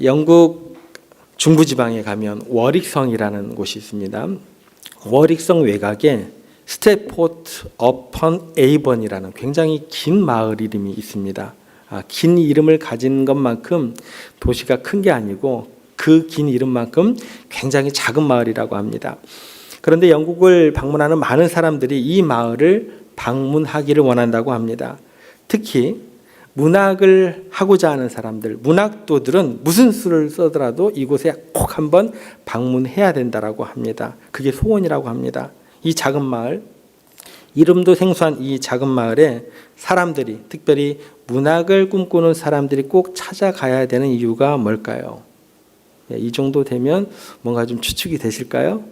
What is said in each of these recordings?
영국 중부지방에 가면 워릭성이라는 곳이 있습니다. 워릭성 외곽에 스태포트 어펀 에이번이라는 굉장히 긴 마을 이름이 있습니다. 긴 이름을 가진 것만큼 도시가 큰 게 아니고 그 긴 이름만큼 굉장히 작은 마을이라고 합니다. 그런데 영국을 방문하는 많은 사람들이 이 마을을 방문하기를 원한다고 합니다. 특히 문학을 하고자 하는 사람들, 문학도들은 무슨 수를 써더라도 이곳에 꼭 한번 방문해야 된다고 합니다. 그게 소원이라고 합니다. 이 작은 마을, 이름도 생소한 이 작은 마을에 사람들이, 특별히 문학을 꿈꾸는 사람들이 꼭 찾아가야 되는 이유가 뭘까요? 이 정도 되면 뭔가 좀 추측이 되실까요?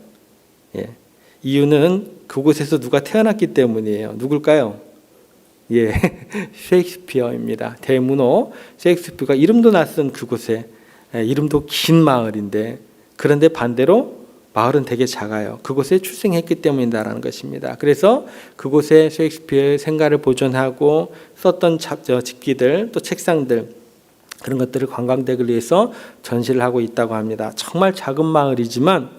이유는 그곳에서 누가 태어났기 때문이에요. 누굴까요? 셰익스피어입니다. 대문호 셰익스피어가 이름도 낯선 그곳에, 이름도 긴 마을인데, 그런데 반대로 마을은 되게 작아요. 그곳에 출생했기 때문이다라는 것입니다. 그래서 그곳에 셰익스피어의 생가를 보존하고 썼던 집기들, 또 책상들, 그런 것들을 관광객을 위해서 전시를 하고 있다고 합니다. 정말 작은 마을이지만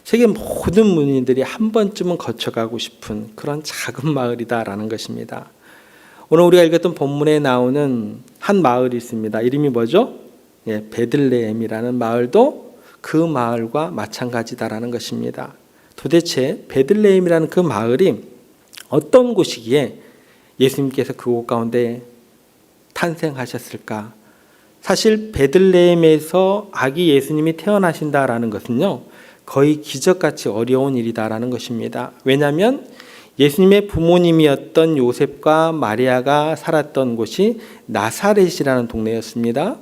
세계 모든 문인들이 한 번쯤은 거쳐가고 싶은 그런 작은 마을이다라는 것입니다. 오늘 우리가 읽었던 본문에 나오는 한 마을이 있습니다. 이름이 뭐죠? 베들레헴이라는 마을도 그 마을과 마찬가지다라는 것입니다. 도대체 베들레헴이라는 그 마을이 어떤 곳이기에 예수님께서 그곳 가운데 탄생하셨을까? 사실 베들레헴에서 아기 예수님이 태어나신다라는 것은요, 거의 기적같이 어려운 일이다라는 것입니다. 왜냐하면 예수님의 부모님이었던 요셉과 마리아가 살았던 곳이 나사렛이라는 동네였습니다.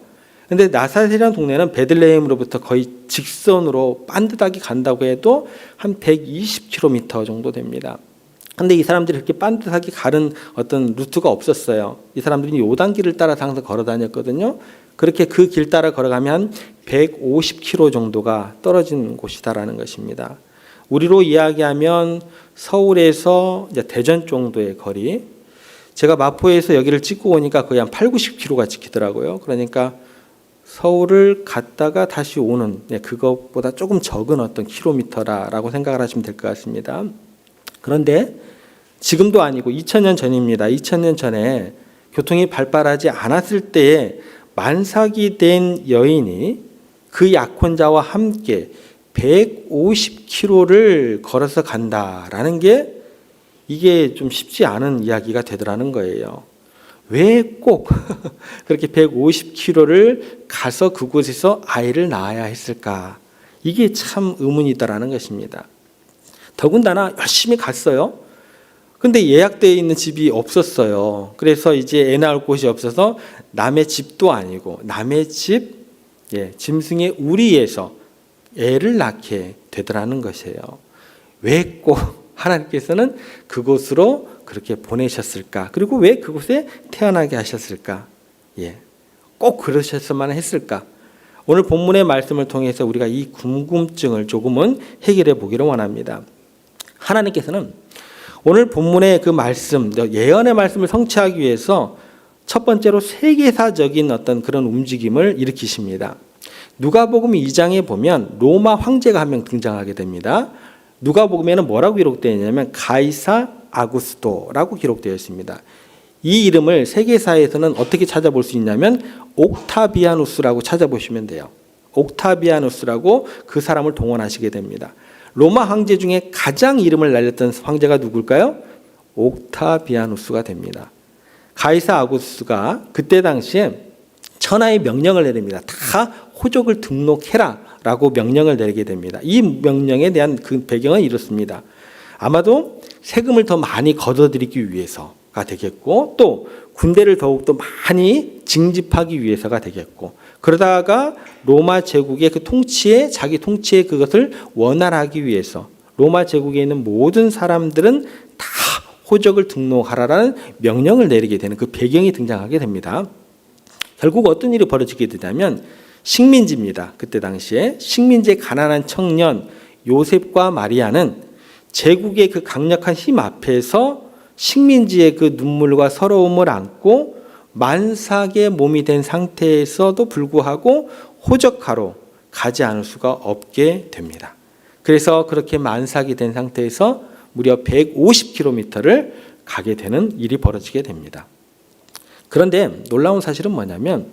그런데 나사렛이라는 동네는 베들레헴으로부터 거의 직선으로 반듯하게 간다고 해도 한 120km 정도 됩니다. 그런데 이 사람들이 그렇게 반듯하게 가는 어떤 루트가 없었어요. 이 사람들이 요단길을 따라서 항상 걸어 다녔거든요. 그렇게 그 길 따라 걸어가면 150km 정도가 떨어진 곳이다라는 것입니다. 우리로 이야기하면 서울에서 이제 대전 정도의 거리, 제가 마포에서 여기를 찍고 오니까 거의 한 80-90km가 찍히더라고요. 그러니까 서울을 갔다가 다시 오는, 그것보다 조금 적은 어떤 킬로미터라고 생각을 하시면 될 것 같습니다. 그런데 지금도 아니고 2000년 전입니다. 2000년 전에 교통이 발달하지 않았을 때에 만삭이 된 여인이 그 약혼자와 함께 150km를 걸어서 간다라는 게 이게 좀 쉽지 않은 이야기가 되더라는 거예요. 왜 꼭 그렇게 150km를 가서 그곳에서 아이를 낳아야 했을까? 이게 참 의문이다라는 것입니다. 더군다나 열심히 갔어요. 근데 예약되어 있는 집이 없었어요. 그래서 이제 애 낳을 곳이 없어서 남의 집도 아니고 남의 집, 짐승의 우리에서 애를 낳게 되더라는 것이에요. 왜 꼭 하나님께서는 그곳으로 그렇게 보내셨을까? 그리고 왜 그곳에 태어나게 하셨을까? 꼭 그러셨으면 했을까? 오늘 본문의 말씀을 통해서 우리가 이 궁금증을 조금은 해결해 보기를 원합니다. 하나님께서는 오늘 본문의 그 말씀, 예언의 말씀을 성취하기 위해서 첫 번째로 세계사적인 어떤 그런 움직임을 일으키십니다. 누가복음 2장에 보면 로마 황제가 한 명 등장하게 됩니다. 누가복음에는 뭐라고 기록되어 있냐면 가이사 아구스토라고 기록되어 있습니다. 이 이름을 세계사에서는 어떻게 찾아볼 수 있냐면 옥타비아누스라고 찾아보시면 돼요. 옥타비아누스라고 그 사람을 동원하시게 됩니다. 로마 황제 중에 가장 이름을 날렸던 황제가 누굴까요? 옥타비아누스가 됩니다. 가이사 아구스가 그때 당시에 천하의 명령을 내립니다. 다 호족을 등록해라 라고 명령을 내리게 됩니다. 이 명령에 대한 그 배경은 이렇습니다. 아마도 세금을 더 많이 걷어들이기 위해서가 되겠고, 또 군대를 더욱더 많이 징집하기 위해서가 되겠고, 그러다가 로마 제국의 그 통치에, 자기 통치에 그것을 원활하기 위해서 로마 제국에 있는 모든 사람들은 다 호적을 등록하라라는 명령을 내리게 되는 그 배경이 등장하게 됩니다. 결국 어떤 일이 벌어지게 되냐면 식민지입니다. 그때 당시에 식민지의 가난한 청년 요셉과 마리아는 제국의 그 강력한 힘 앞에서 식민지의 그 눈물과 서러움을 안고 만삭의 몸이 된 상태에서도 불구하고 호적하러 가지 않을 수가 없게 됩니다. 그래서 그렇게 만삭이 된 상태에서 무려 150km를 가게 되는 일이 벌어지게 됩니다. 그런데 놀라운 사실은 뭐냐면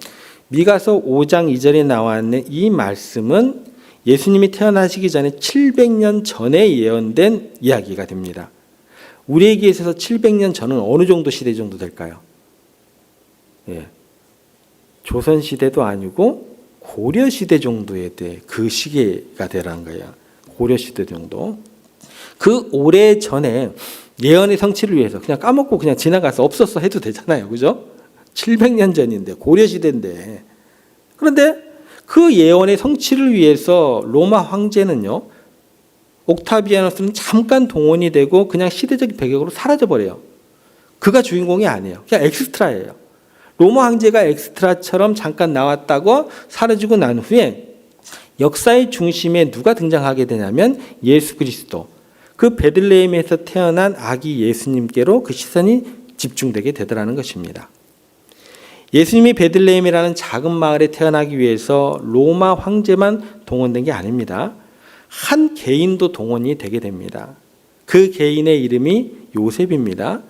미가서 5장 2절에 나와 있는 이 말씀은 예수님이 태어나시기 전에 700년 전에 예언된 이야기가 됩니다. 우리에게 있어서 700년 전은 어느 정도 시대 정도 될까요? 예. 조선시대도 아니고 고려시대 정도의 때 그 시기가 되라는 거예요. 고려시대 정도. 그 오래 전에 예언의 성취를 위해서 그냥 까먹고 그냥 지나가서 없었어 해도 되잖아요. 그죠? 700년 전인데 고려시대인데. 그런데 그 예언의 성취를 위해서 로마 황제는요. 옥타비아누스는 잠깐 동원이 되고 그냥 시대적 배경으로 사라져버려요. 그가 주인공이 아니에요. 그냥 엑스트라예요. 로마 황제가 엑스트라처럼 잠깐 나왔다고 사라지고 난 후에 역사의 중심에 누가 등장하게 되냐면 예수 그리스도. 그 베들레헴에서 태어난 아기 예수님께로 그 시선이 집중되게 되더라는 것입니다. 예수님이 베들레헴이라는 작은 마을에 태어나기 위해서 로마 황제만 동원된 게 아닙니다. 한 개인도 동원이 되게 됩니다. 그 개인의 이름이 요셉입니다.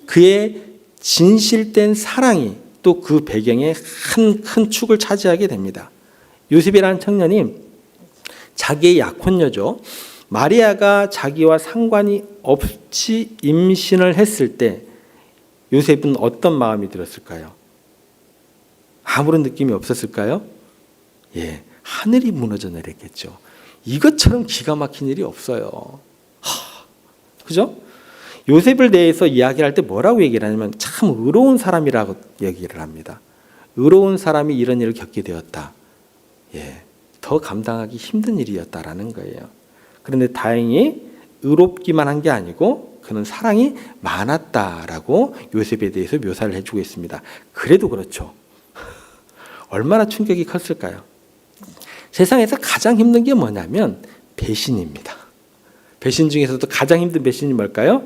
그의 진실된 사랑이 또 그 배경에 큰 축을 차지하게 됩니다. 요셉이라는 청년이 자기의 약혼녀죠. 마리아가 자기와 상관이 없이 임신을 했을 때 요셉은 어떤 마음이 들었을까요? 아무런 느낌이 없었을까요? 예, 하늘이 무너져 내렸겠죠. 이것처럼 기가 막힌 일이 없어요. 그죠? 요셉을 대해서 이야기할 때 뭐라고 얘기를 하냐면 참 의로운 사람이라고 얘기를 합니다. 의로운 사람이 이런 일을 겪게 되었다. 예, 더 감당하기 힘든 일이었다라는 거예요. 그런데 다행히 의롭기만 한 게 아니고 그는 사랑이 많았다라고 요셉에 대해서 묘사를 해주고 있습니다. 그래도 그렇죠. 얼마나 충격이 컸을까요? 세상에서 가장 힘든 게 뭐냐면 배신입니다. 배신 중에서도 가장 힘든 배신이 뭘까요?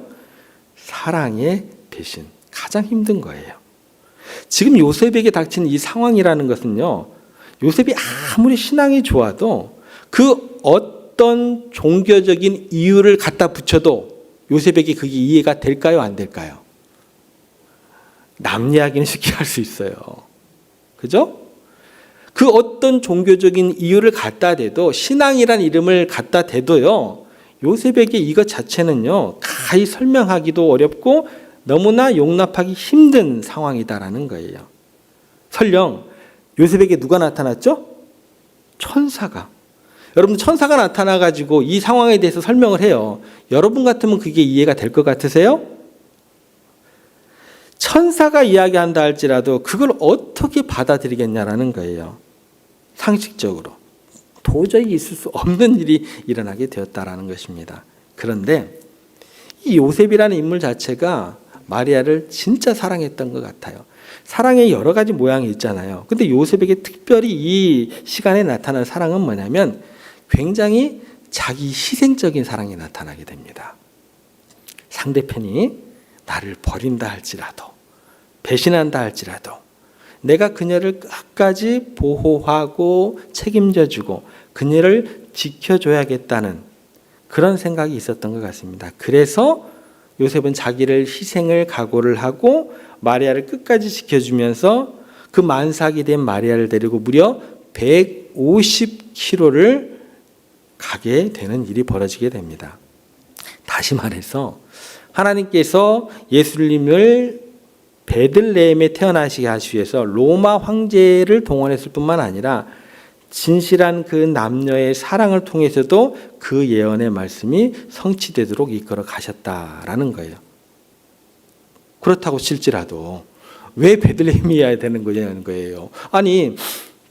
사랑의 배신. 가장 힘든 거예요. 지금 요셉에게 닥친 이 상황이라는 것은요. 요셉이 아무리 신앙이 좋아도 그 어떤 종교적인 이유를 갖다 붙여도 요셉에게 그게 이해가 될까요? 안 될까요? 남 이야기는 쉽게 할 수 있어요. 그죠? 그 어떤 종교적인 이유를 갖다 대도 신앙이란 이름을 갖다 대도요. 요셉에게 이것 자체는요. 가히 설명하기도 어렵고 너무나 용납하기 힘든 상황이다라는 거예요. 설령 요셉에게 누가 나타났죠? 천사가. 여러분 천사가 나타나가지고 이 상황에 대해서 설명을 해요. 여러분 같으면 그게 이해가 될 것 같으세요? 천사가 이야기한다 할지라도 그걸 어떻게 받아들이겠냐라는 거예요. 상식적으로. 도저히 있을 수 없는 일이 일어나게 되었다라는 것입니다. 그런데 이 요셉이라는 인물 자체가 마리아를 진짜 사랑했던 것 같아요. 사랑의 여러 가지 모양이 있잖아요. 근데 요셉에게 특별히 이 시간에 나타난 사랑은 뭐냐면 굉장히 자기 희생적인 사랑이 나타나게 됩니다. 상대편이 나를 버린다 할지라도 배신한다 할지라도 내가 그녀를 끝까지 보호하고 책임져주고 그녀를 지켜줘야겠다는 그런 생각이 있었던 것 같습니다. 그래서 요셉은 자기를 희생을 각오를 하고 마리아를 끝까지 지켜주면서 그 만삭이 된 마리아를 데리고 무려 150km를 가게 되는 일이 벌어지게 됩니다. 다시 말해서 하나님께서 예수님을 베들레헴에 태어나시게 하시기 위해서 로마 황제를 동원했을 뿐만 아니라 진실한 그 남녀의 사랑을 통해서도 그 예언의 말씀이 성취되도록 이끌어 가셨다라는 거예요. 그렇다고 칠지라도 왜 베들레헴이어야 되는 거예요? 아니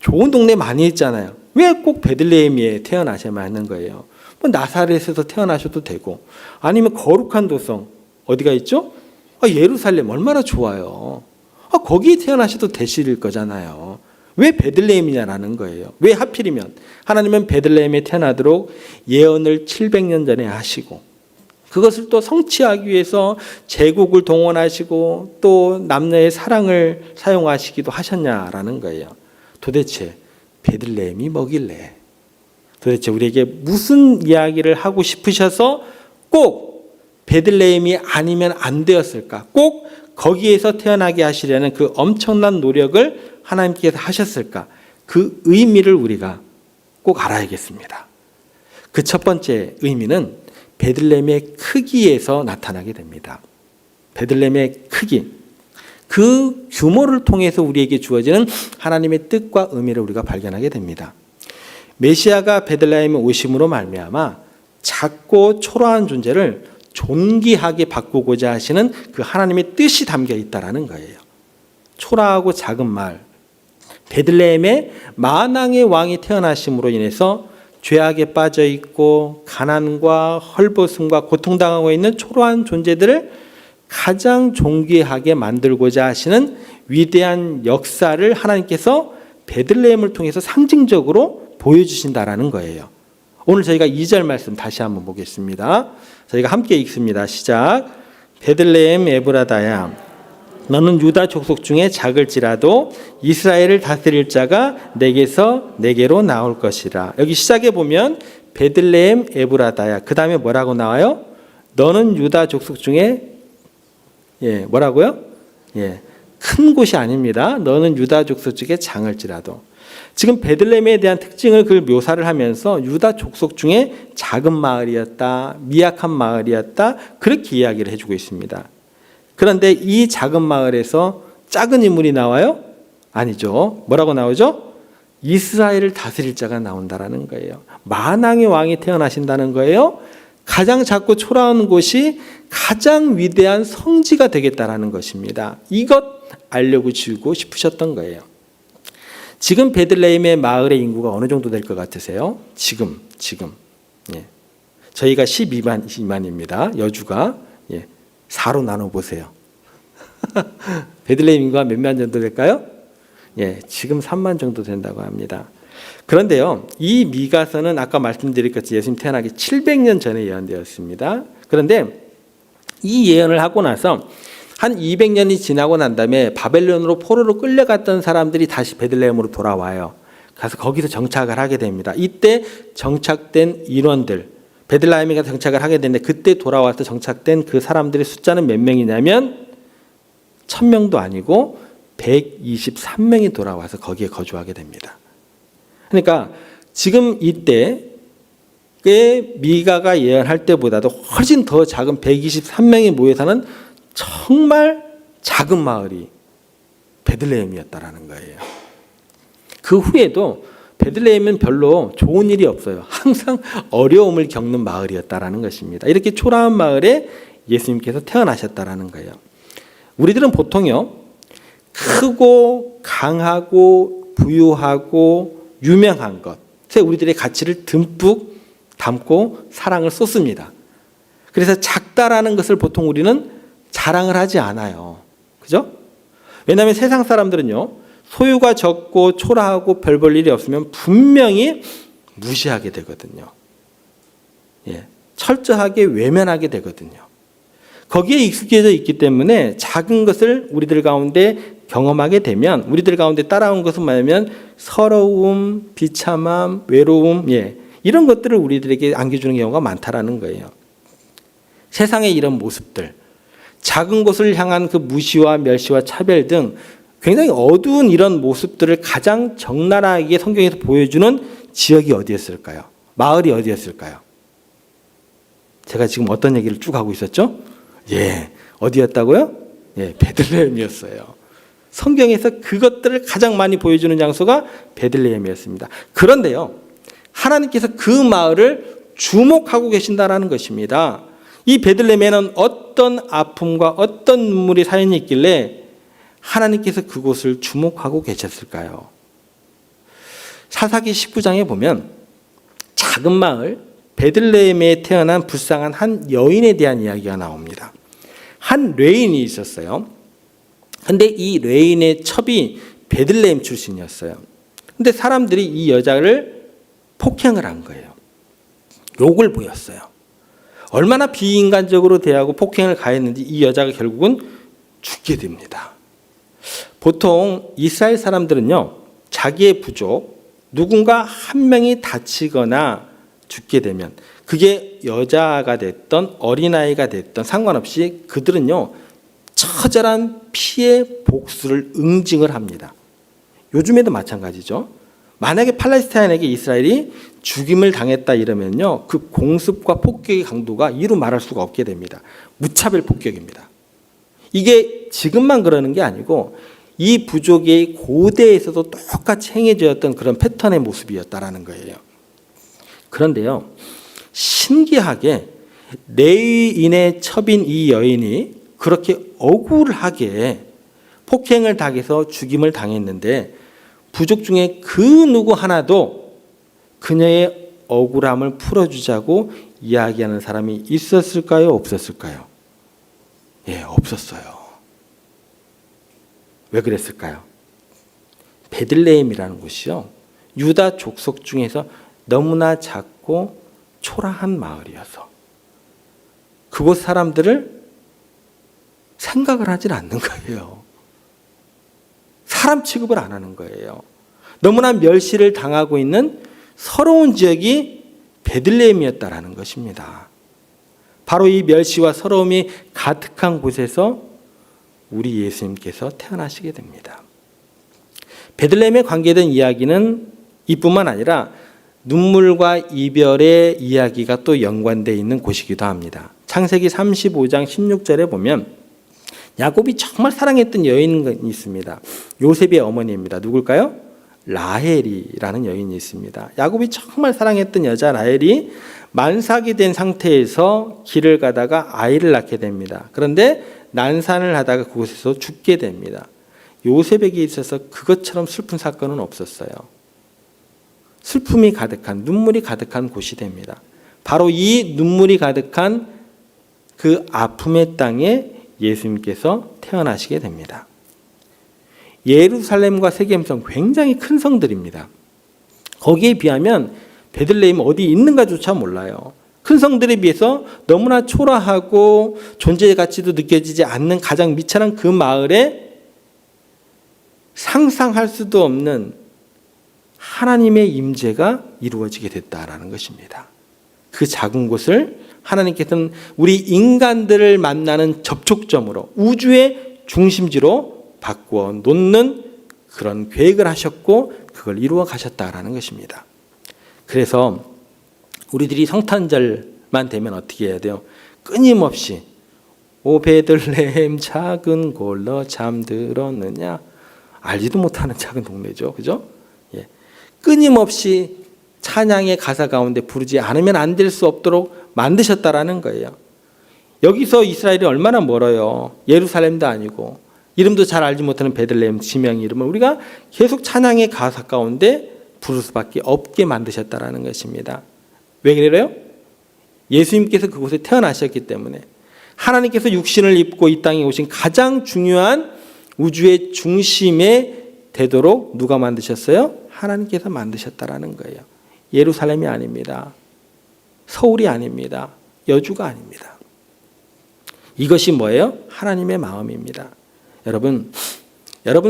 좋은 동네 많이 있잖아요. 왜 꼭 베들레헴에 태어나셔야만 하는 거예요? 뭐 나사렛에서 태어나셔도 되고 아니면 거룩한 도성 어디가 있죠? 예루살렘 얼마나 좋아요. 거기에 태어나셔도 되실 거잖아요. 왜 베들레헴이냐라는 거예요. 왜 하필이면 하나님은 베들레헴에 태어나도록 예언을 700년 전에 하시고 그것을 또 성취하기 위해서 제국을 동원하시고 또 남녀의 사랑을 사용하시기도 하셨냐라는 거예요. 도대체 베들레헴이 뭐길래? 도대체 우리에게 무슨 이야기를 하고 싶으셔서 꼭 베들레헴이 아니면 안 되었을까? 꼭 거기에서 태어나게 하시려는 그 엄청난 노력을 하나님께서 하셨을까? 그 의미를 우리가 꼭 알아야겠습니다. 그 첫 번째 의미는 베들레헴의 크기에서 나타나게 됩니다. 베들레헴의 크기. 그 규모를 통해서 우리에게 주어지는 하나님의 뜻과 의미를 우리가 발견하게 됩니다. 메시아가 베들레헴에 오심으로 말미암아 작고 초라한 존재를 존귀하게 바꾸고자 하시는 그 하나님의 뜻이 담겨 있다라는 거예요. 초라하고 작은 마을, 베들레헴에 만왕의 왕이 태어나심으로 인해서 죄악에 빠져 있고 가난과 헐벗음과 고통당하고 있는 초라한 존재들을 가장 존귀하게 만들고자 하시는 위대한 역사를 하나님께서 베들레헴을 통해서 상징적으로 보여주신다라는 거예요. 오늘 저희가 2절 말씀 다시 한번 보겠습니다. 저희가 함께 읽습니다. 시작. 베들레헴 에브라다야, 너는 유다 족속 중에 작을지라도 이스라엘을 다스릴 자가 내게로 나올 것이라. 여기 시작에 보면 베들레헴 에브라다야. 그 다음에 뭐라고 나와요? 너는 유다 족속 중에 뭐라고요? 큰 곳이 아닙니다. 너는 유다 족속 중에 작을지라도. 지금 베들레헴에 대한 특징을 그 묘사를 하면서 유다 족속 중에 작은 마을이었다, 미약한 마을이었다, 그렇게 이야기를 해주고 있습니다. 그런데 이 작은 마을에서 작은 인물이 나와요? 아니죠. 뭐라고 나오죠? 이스라엘을 다스릴 자가 나온다라는 거예요. 만왕의 왕이 태어나신다는 거예요. 가장 작고 초라한 곳이 가장 위대한 성지가 되겠다라는 것입니다. 이것 알려고 주고 싶으셨던 거예요. 지금 베들레헴의 마을의 인구가 어느 정도 될 것 같으세요? 지금. 저희가 12만입니다. 여주가 4로 나눠보세요. 베들레헴 인구가 몇만 정도 될까요? 지금 3만 정도 된다고 합니다. 그런데요, 이 미가서는 아까 말씀드린 것처럼 예수님 태어나기 700년 전에 예언되었습니다. 그런데 이 예언을 하고 나서 한 200년이 지나고 난 다음에 바벨론으로 포로로 끌려갔던 사람들이 다시 베들레헴으로 돌아와요. 가서 거기서 정착을 하게 됩니다. 이때 정착된 인원들, 베들레헴에 가서 정착을 하게 되는데 그때 돌아와서 정착된 그 사람들의 숫자는 몇 명이냐면 1000명도 아니고 123명이 돌아와서 거기에 거주하게 됩니다. 그러니까 지금 이때의 미가가 예언할 때보다도 훨씬 더 작은 123명이 모여 사는 정말 작은 마을이 베들레헴이었다라는 거예요. 그 후에도 베들레헴은 별로 좋은 일이 없어요. 항상 어려움을 겪는 마을이었다라는 것입니다. 이렇게 초라한 마을에 예수님께서 태어나셨다라는 거예요. 우리들은 보통요, 크고 강하고 부유하고 유명한 것에 우리들의 가치를 듬뿍 담고 사랑을 쏟습니다. 그래서 작다라는 것을 보통 우리는 자랑을 하지 않아요. 그죠? 왜냐하면 세상 사람들은요, 소유가 적고 초라하고 별 볼 일이 없으면 분명히 무시하게 되거든요. 철저하게 외면하게 되거든요. 거기에 익숙해져 있기 때문에 작은 것을 우리들 가운데 경험하게 되면 우리들 가운데 따라온 것은 뭐냐면 서러움, 비참함, 외로움, 이런 것들을 우리들에게 안겨주는 경우가 많다라는 거예요. 세상의 이런 모습들, 작은 곳을 향한 그 무시와 멸시와 차별 등 굉장히 어두운 이런 모습들을 가장 적나라하게 성경에서 보여주는 지역이 어디였을까요? 마을이 어디였을까요? 제가 지금 어떤 얘기를 쭉 하고 있었죠? 어디였다고요? 베들레헴이었어요. 성경에서 그것들을 가장 많이 보여주는 장소가 베들레헴이었습니다. 그런데요, 하나님께서 그 마을을 주목하고 계신다라는 것입니다. 이 베들레헴에는 어떤 아픔과 어떤 눈물이 사연이 있길래 하나님께서 그곳을 주목하고 계셨을까요? 사사기 19장에 보면 작은 마을 베들레헴에 태어난 불쌍한 한 여인에 대한 이야기가 나옵니다. 한 레인이 있었어요. 근데 이 레인의 첩이 베들레헴 출신이었어요. 근데 사람들이 이 여자를 폭행을 한 거예요. 욕을 보였어요. 얼마나 비인간적으로 대하고 폭행을 가했는지 이 여자가 결국은 죽게 됩니다. 보통 이스라엘 사람들은요, 자기의 부족, 누군가 한 명이 다치거나 죽게 되면 그게 여자가 됐던 어린아이가 됐던 상관없이 그들은요 처절한 피해 복수를 응징을 합니다. 요즘에도 마찬가지죠. 만약에 팔레스타인에게 이스라엘이 죽임을 당했다 이러면요 그 공습과 폭격의 강도가 이루 말할 수가 없게 됩니다. 무차별 폭격입니다. 이게 지금만 그러는 게 아니고 이 부족의 고대에서도 똑같이 행해졌던 그런 패턴의 모습이었다라는 거예요. 그런데요 신기하게 레위인의 첩인 이 여인이 그렇게 억울하게 폭행을 당해서 죽임을 당했는데 부족 중에 그 누구 하나도 그녀의 억울함을 풀어주자고 이야기하는 사람이 있었을까요? 없었을까요? 예, 없었어요. 왜 그랬을까요? 베들레헴이라는 곳이요 유다 족속 중에서 너무나 작고 초라한 마을이어서 그곳 사람들을 생각을 하질 않는 거예요. 사람 취급을 안 하는 거예요. 너무나 멸시를 당하고 있는 서러운 지역이 베들레헴이었다라는 것입니다. 바로 이 멸시와 서러움이 가득한 곳에서 우리 예수님께서 태어나시게 됩니다. 베들레헴에 관계된 이야기는 이뿐만 아니라 눈물과 이별의 이야기가 또 연관되어 있는 곳이기도 합니다. 창세기 35장 16절에 보면 야곱이 정말 사랑했던 여인이 있습니다. 요셉의 어머니입니다. 누굴까요? 라헬이라는 여인이 있습니다. 야곱이 정말 사랑했던 여자 라헬이 만삭이 된 상태에서 길을 가다가 아이를 낳게 됩니다. 그런데 난산을 하다가 그곳에서 죽게 됩니다. 요셉에게 있어서 그것처럼 슬픈 사건은 없었어요. 슬픔이 가득한, 눈물이 가득한 곳이 됩니다. 바로 이 눈물이 가득한 그 아픔의 땅에 예수님께서 태어나시게 됩니다. 예루살렘과 세겜성 굉장히 큰 성들입니다. 거기에 비하면 베들레헴 어디 있는가조차 몰라요. 큰 성들에 비해서 너무나 초라하고 존재 가치도 느껴지지 않는 가장 미천한 그 마을에 상상할 수도 없는 하나님의 임재가 이루어지게 됐다라는 것입니다. 그 작은 곳을 하나님께서는 우리 인간들을 만나는 접촉점으로 우주의 중심지로 바꾸어 놓는 그런 계획을 하셨고 그걸 이루어 가셨다라는 것입니다. 그래서 우리들이 성탄절만 되면 어떻게 해야 돼요? 끊임없이 오 베들레헴 작은 골로 잠들었느냐, 알지도 못하는 작은 동네죠, 그죠? 예. 끊임없이 찬양의 가사 가운데 부르지 않으면 안 될 수 없도록 만드셨다라는 거예요. 여기서 이스라엘이 얼마나 멀어요. 예루살렘도 아니고 이름도 잘 알지 못하는 베들레헴 지명 이름을 우리가 계속 찬양의 가사 가운데 부를 수밖에 없게 만드셨다라는 것입니다. 왜 그래요? 예수님께서 그곳에 태어나셨기 때문에 하나님께서 육신을 입고 이 땅에 오신 가장 중요한 우주의 중심에 되도록 누가 만드셨어요? 하나님께서 만드셨다라는 거예요. 예루살렘이 아닙니다. 서울이 아닙니다. 여주가 아닙니다. 이것이 뭐예요? 하나님의 마음입니다. 여러분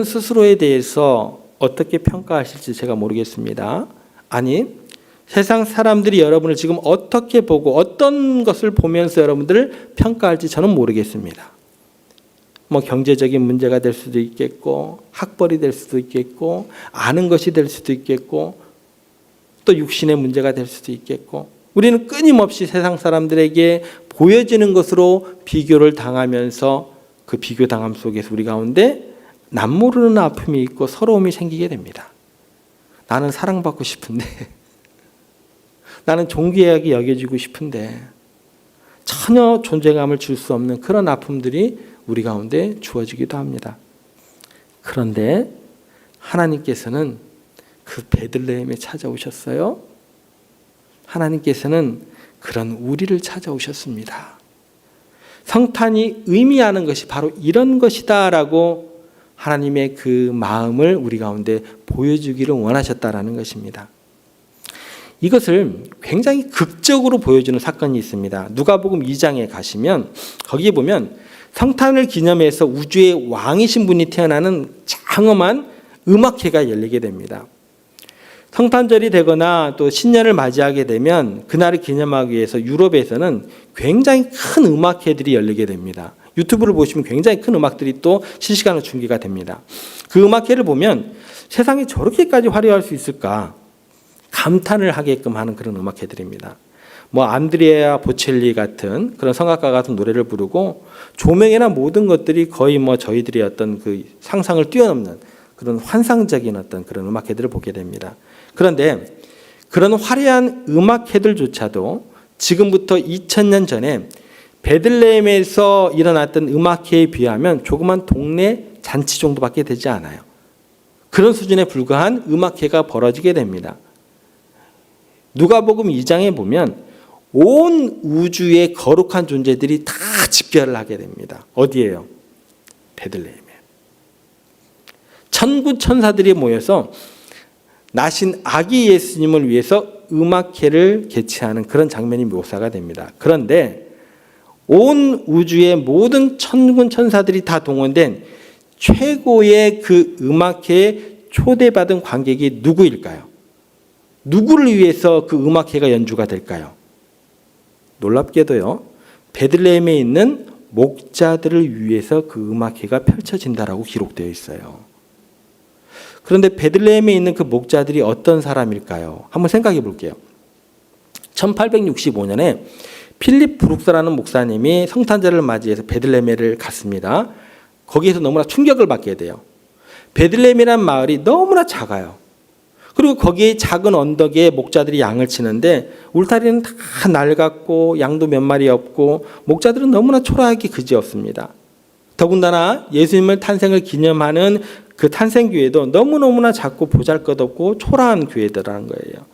스스로에 대해서 어떻게 평가하실지 제가 모르겠습니다. 아니, 세상 사람들이 여러분을 지금 어떻게 보고 어떤 것을 보면서 여러분들을 평가할지 저는 모르겠습니다. 뭐 경제적인 문제가 될 수도 있겠고, 학벌이 될 수도 있겠고, 아는 것이 될 수도 있겠고, 또 육신의 문제가 될 수도 있겠고, 우리는 끊임없이 세상 사람들에게 보여지는 것으로 비교를 당하면서 그 비교당함 속에서 우리 가운데 남모르는 아픔이 있고 서러움이 생기게 됩니다. 나는 사랑받고 싶은데, 나는 존귀하게 여겨지고 싶은데 전혀 존재감을 줄 수 없는 그런 아픔들이 우리 가운데 주어지기도 합니다. 그런데 하나님께서는 그 베들레헴에 찾아오셨어요. 하나님께서는 그런 우리를 찾아오셨습니다. 성탄이 의미하는 것이 바로 이런 것이다라고 하나님의 그 마음을 우리 가운데 보여주기를 원하셨다라는 것입니다. 이것을 굉장히 극적으로 보여주는 사건이 있습니다. 누가복음 2장에 가시면 거기에 보면 성탄을 기념해서 우주의 왕이신 분이 태어나는 장엄한 음악회가 열리게 됩니다. 성탄절이 되거나 또 신년을 맞이하게 되면 그날을 기념하기 위해서 유럽에서는 굉장히 큰 음악회들이 열리게 됩니다. 유튜브를 보시면 굉장히 큰 음악들이 또 실시간으로 중계가 됩니다. 그 음악회를 보면 세상에 저렇게까지 화려할 수 있을까 감탄을 하게끔 하는 그런 음악회들입니다. 뭐 안드레아 보첼리 같은 그런 성악가 같은 노래를 부르고 조명이나 모든 것들이 거의 뭐 저희들의 어떤 그 상상을 뛰어넘는 그런 환상적인 어떤 그런 음악회들을 보게 됩니다. 그런데 그런 화려한 음악회들조차도 지금부터 2000년 전에 베들레헴에서 일어났던 음악회에 비하면 조그만 동네 잔치 정도밖에 되지 않아요. 그런 수준에 불과한 음악회가 벌어지게 됩니다. 누가복음 2장에 보면 온 우주의 거룩한 존재들이 다 집결을 하게 됩니다. 어디예요? 베들레헴에. 천군 천사들이 모여서 나신 아기 예수님을 위해서 음악회를 개최하는 그런 장면이 묘사가 됩니다. 그런데 온 우주의 모든 천군 천사들이 다 동원된 최고의 그 음악회에 초대받은 관객이 누구일까요? 누구를 위해서 그 음악회가 연주가 될까요? 놀랍게도요, 베들레헴에 있는 목자들을 위해서 그 음악회가 펼쳐진다라고 기록되어 있어요. 그런데 베들레헴에 있는 그 목자들이 어떤 사람일까요? 한번 생각해 볼게요. 1865년에 필립 브룩스라는 목사님이 성탄절을 맞이해서 베들레헴을 갔습니다. 거기에서 너무나 충격을 받게 돼요. 베들레헴이라는 마을이 너무나 작아요. 그리고 거기에 작은 언덕에 목자들이 양을 치는데 울타리는 다 낡았고 양도 몇 마리 없고 목자들은 너무나 초라하게 그지없습니다. 더군다나 예수님의 탄생을 기념하는 그 탄생교회도 너무너무나 작고 보잘것없고 초라한 교회더라는 거예요.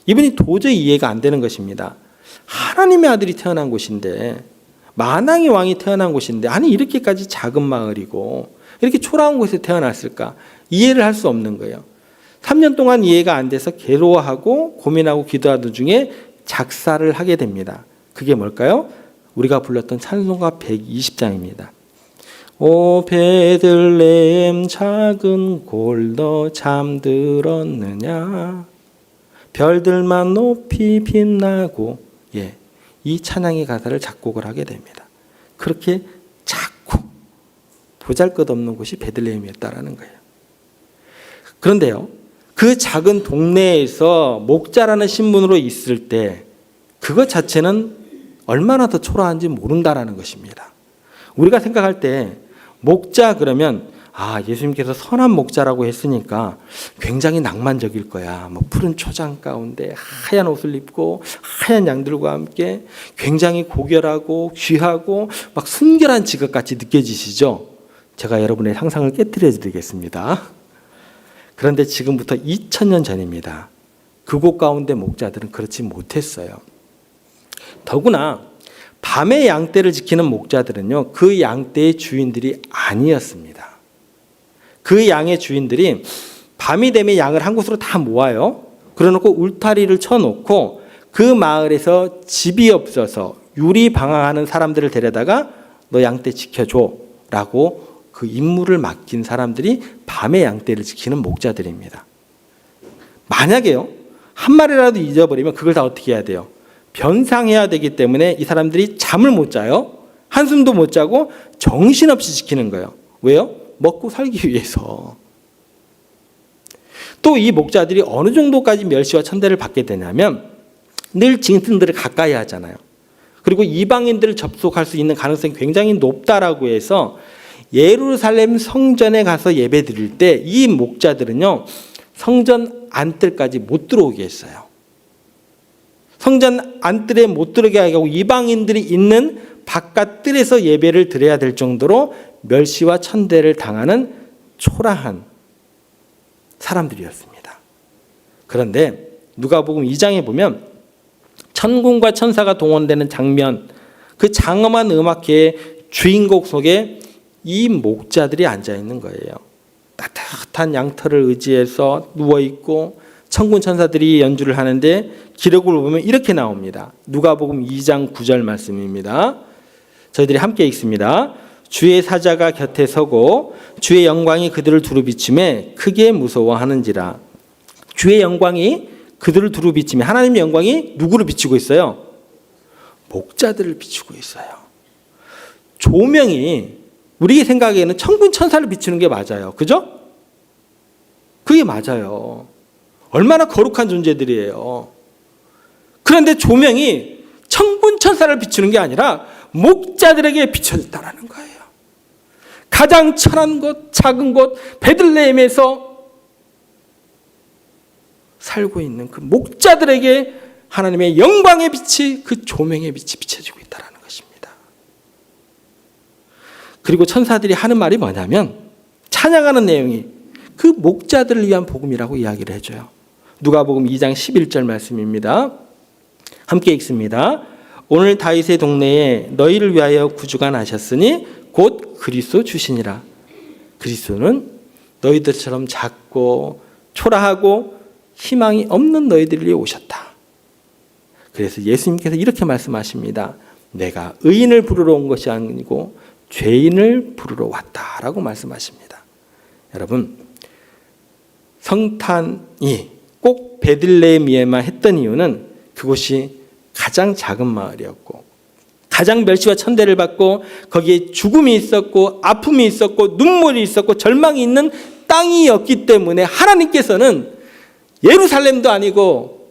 이분이 도저히 이해가 안 되는 것입니다. 하나님의 아들이 태어난 곳인데, 만왕의 왕이 태어난 곳인데, 아니 이렇게까지 작은 마을이고 이렇게 초라한 곳에 태어났을까? 이해를 할 수 없는 거예요. 3년 동안 이해가 안 돼서 괴로워하고 고민하고 기도하던 중에 작사를 하게 됩니다. 그게 뭘까요? 우리가 불렀던 찬송가 120장입니다. 오 베들레헴 작은 골 너 잠들었느냐, 별들만 높이 빛나고, 이 찬양의 가사를 작곡을 하게 됩니다. 그렇게 작고 보잘것없는 곳이 베들레헴이었다라는 거예요. 그런데요, 그 작은 동네에서 목자라는 신분으로 있을 때 그것 자체는 얼마나 더 초라한지 모른다라는 것입니다. 우리가 생각할 때 목자 그러면 예수님께서 선한 목자라고 했으니까 굉장히 낭만적일 거야. 뭐 푸른 초장 가운데 하얀 옷을 입고 하얀 양들과 함께 굉장히 고결하고 귀하고 막 순결한 직업같이 느껴지시죠? 제가 여러분의 상상을 깨뜨려 드리겠습니다. 그런데 지금부터 2000년 전입니다. 그곳 가운데 목자들은 그렇지 못했어요. 더구나 밤에 양떼를 지키는 목자들은요, 그 양떼의 주인들이 아니었습니다. 그 양의 주인들이 밤이 되면 양을 한 곳으로 다 모아요. 그러놓고 울타리를 쳐놓고 그 마을에서 집이 없어서 유리 방황하는 사람들을 데려다가 너 양떼 지켜줘 라고 그 임무를 맡긴 사람들이 밤에 양떼를 지키는 목자들입니다. 만약에요, 한 마리라도 잊어버리면 그걸 다 어떻게 해야 돼요? 변상해야 되기 때문에 이 사람들이 잠을 못 자요. 한숨도 못 자고 정신없이 지키는 거예요. 왜요? 먹고 살기 위해서. 또 이 목자들이 어느 정도까지 멸시와 천대를 받게 되냐면 늘 짐승들을 가까이 하잖아요. 그리고 이방인들을 접속할 수 있는 가능성이 굉장히 높다라고 해서 예루살렘 성전에 가서 예배 드릴 때 이 목자들은요, 성전 안뜰까지 못 들어오게 했어요. 성전 안뜰에 못 들어오게 하고 이방인들이 있는 바깥 뜰에서 예배를 드려야 될 정도로 멸시와 천대를 당하는 초라한 사람들이었습니다. 그런데 누가복음 2장에 보면 천군과 천사가 동원되는 장면, 그 장엄한 음악회의 주인공 속에 이 목자들이 앉아 있는 거예요. 따뜻한 양털을 의지해서 누워 있고 천군 천사들이 연주를 하는데 기록을 보면 이렇게 나옵니다. 누가복음 2장 9절 말씀입니다. 저희들이 함께 읽습니다. 주의 사자가 곁에 서고 주의 영광이 그들을 두루 비추매 크게 무서워하는지라. 주의 영광이 그들을 두루 비치며 하나님의 영광이 누구를 비추고 있어요? 목자들을 비추고 있어요. 조명이 우리 생각에는 천군 천사를 비추는 게 맞아요. 그죠? 그게 맞아요. 얼마나 거룩한 존재들이에요. 그런데 조명이 천군 천사를 비추는 게 아니라 목자들에게 비춰졌다라는 거예요. 가장 천한 곳, 작은 곳 베들레헴에서 살고 있는 그 목자들에게 하나님의 영광의 빛이, 그 조명의 빛이 비춰지고 있다는 것입니다. 그리고 천사들이 하는 말이 뭐냐면, 찬양하는 내용이 그 목자들을 위한 복음이라고 이야기를 해줘요. 누가복음 2장 11절 말씀입니다. 함께 읽습니다. 오늘 다윗의 동네에 너희를 위하여 구주가 나셨으니 곧 그리스도 주시니라. 그리스도는 너희들처럼 작고 초라하고 희망이 없는 너희들이 오셨다. 그래서 예수님께서 이렇게 말씀하십니다. 내가 의인을 부르러 온 것이 아니고 죄인을 부르러 왔다라고 말씀하십니다. 여러분, 성탄이 꼭 베들레헴에만 했던 이유는 그곳이 가장 작은 마을이었고 가장 멸시와 천대를 받고 거기에 죽음이 있었고 아픔이 있었고 눈물이 있었고 절망이 있는 땅이었기 때문에 하나님께서는 예루살렘도 아니고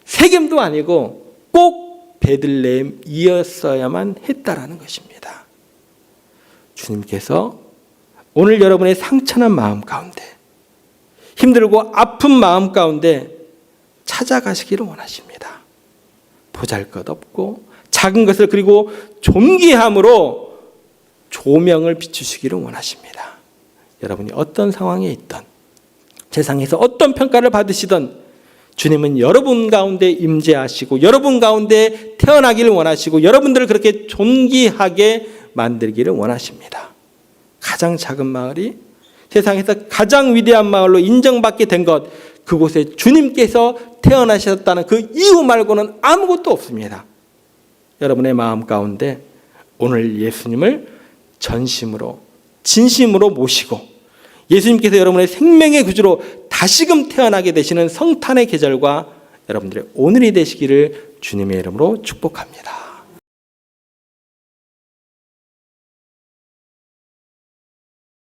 세겜도 아니고 꼭 베들레헴이었어야만 했다라는 것입니다. 주님께서 오늘 여러분의 상처난 마음 가운데, 힘들고 아픈 마음 가운데 찾아가시기를 원하십니다. 보잘것없고 작은 것을 그리고 존귀함으로 조명을 비추시기를 원하십니다. 여러분이 어떤 상황에 있든 세상에서 어떤 평가를 받으시든 주님은 여러분 가운데 임재하시고 여러분 가운데 태어나기를 원하시고 여러분들을 그렇게 존귀하게 만들기를 원하십니다. 가장 작은 마을이 세상에서 가장 위대한 마을로 인정받게 된 것, 그곳에 주님께서 태어나셨다는 그 이유 말고는 아무것도 없습니다. 여러분의 마음 가운데 오늘 예수님을 전심으로 진심으로 모시고 예수님께서 여러분의 생명의 구주로 다시금 태어나게 되시는 성탄의 계절과 여러분들의 오늘이 되시기를 주님의 이름으로 축복합니다.